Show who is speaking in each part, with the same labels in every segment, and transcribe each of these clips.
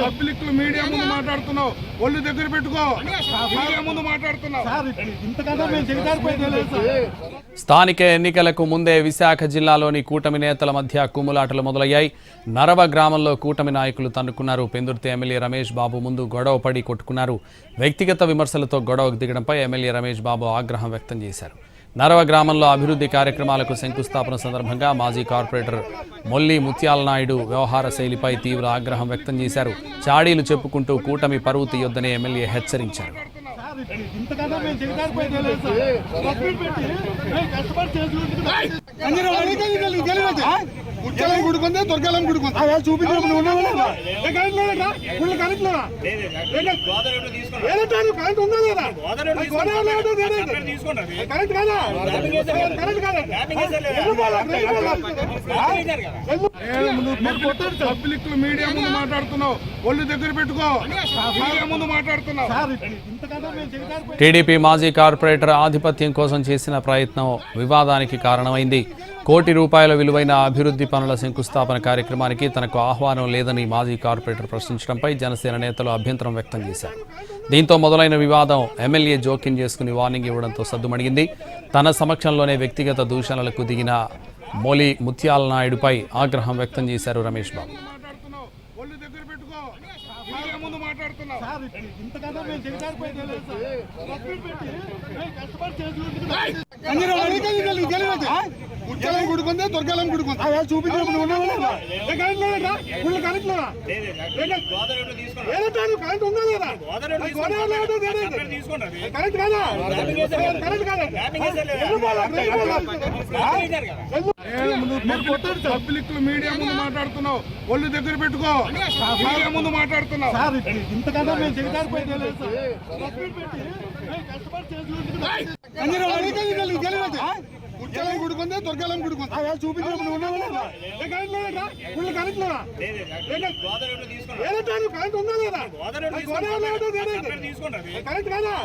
Speaker 1: Public media ముందు మాట్లాడుతున్నావు, ఒళ్ళు దగ్గర పెట్టుకో, మీడియా ముందు మాట్లాడుతున్నావు.
Speaker 2: స్థానిక ఎన్నికలకు ముందే విశాఖ జిల్లాలోని కూటమి నేతల మధ్య కుమ్ములాటలు మొదలయ్యాయి. నరవ గ్రామంలో కూటమి నాయకులు తన్నుకున్నారు. పెందుర్తి ఎమ్మెల్యే రమేష్ బాబు ముందు గొడవ పడి కొట్టుకున్నారు. వ్యక్తిగత విమర్శలతో గొడవకు దిగడంపై ఎమ్మెల్యే రమేష్ బాబు ఆగ్రహం వ్యక్తం చేశారు. నరవ గ్రామంలో అభివృద్ధి కార్యక్రమాలకు శంకుస్థాపన సందర్భంగా మాజీ కార్పొరేటర్ మొల్లి ముత్యాల నాయుడు వ్యవహార శైలిపై తీవ్ర ఆగ్రహం వ్యక్తం చేశారు. చాడీలు చెప్పుకుంటూ కూటమి పరువు తీయొద్దని ఎమ్మెల్యే హెచ్చరించారు.
Speaker 1: పబ్లిక్ మీడియా ముందు మాట్లాడుతున్నావు, ఒళ్ళు దగ్గర పెట్టుకో, మీడియా ముందు మాట్లాడుతున్నావు.
Speaker 2: టీడీపీ మాజీ కార్పొరేటర్ ఆధిపత్యం కోసం చేసిన ప్రయత్నం వివాదానికి కారణమైంది. కోటి రూపాయల విలువైన అభివృద్ధి పనుల శంకుస్థాపన కార్యక్రమానికి తనకు ఆహ్వానం లేదని మాజీ కార్పొరేటర్ ప్రశ్నించడంపై జనసేన నేతలు అభ్యంతరం వ్యక్తం చేశారు. దీంతో మొదలైన వివాదం ఎమ్మెల్యే జోక్యం చేసుకుని వార్నింగ్ ఇవ్వడంతో సద్దుమణిగింది. తన సమక్షంలోనే వ్యక్తిగత దూషణలకు దిగిన మొలి ముత్యాల నాయుడుపై ఆగ్రహం వ్యక్తం చేశారు రమేష్ బాబు.
Speaker 1: దుర్గాలం పబ్లిక్ మీడియా ముందు మాట్లాడుతున్నావు, ఒళ్ళు దగ్గర పెట్టుకో, మీడియా ముందు మాట్లాడుతున్నావు. దుర్గాలం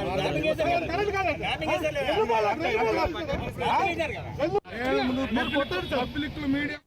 Speaker 1: పబ్లిక్ మీడియా